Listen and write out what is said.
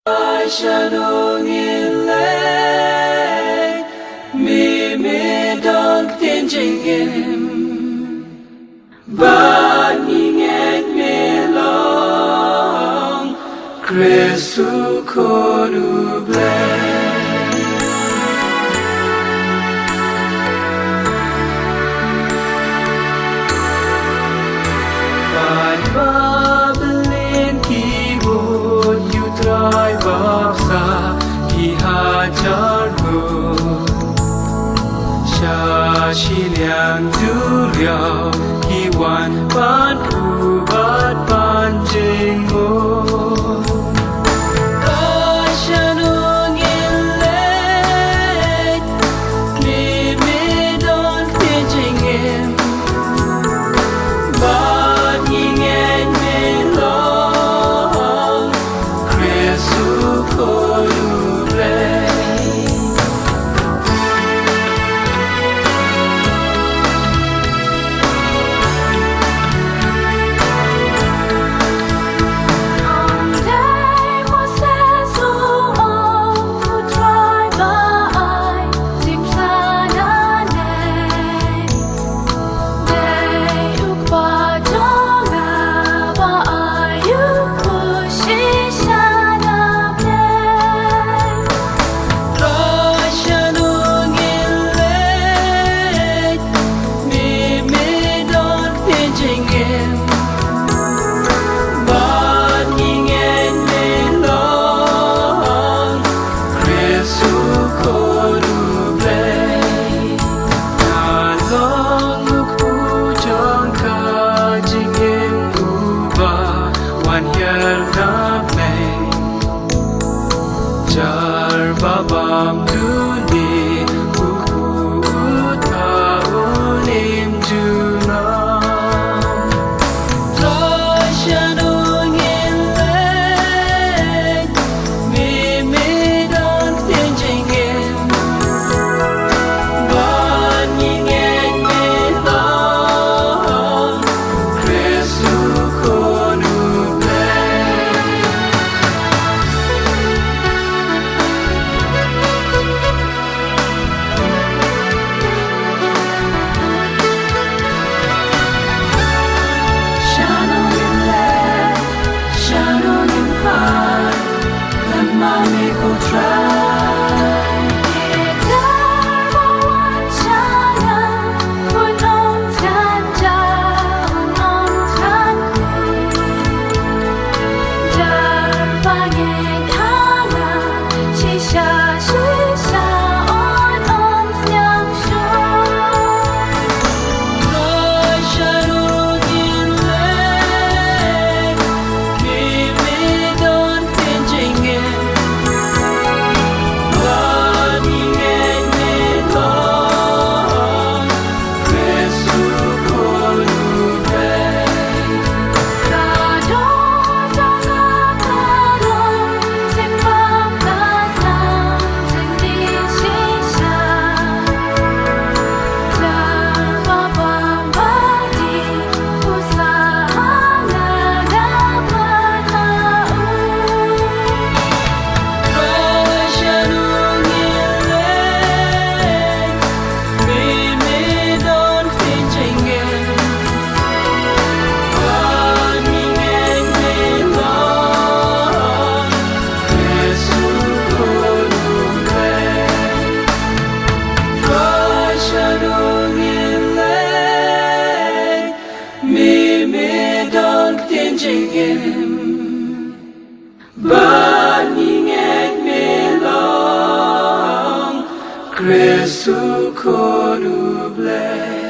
Trai, shano, ngin, leit, me dong tin ngin, ba ngin me long, Christu kodu bless. Babelin keyboard you try babsa ki hajar go sha shiliang du liao ki wan ban ku bat ban jing mo Jar babam duni buku tahun imjulam Trai shano ngin leit me don tin ngin ban ngin me long Christu kodu Trai Gitar bawan shano unong tanda unong tanku Jar bangin hanga shisha on siang shur Trai shano ngin leit me don tin ngin Ban ngin me long Christu kodu bless.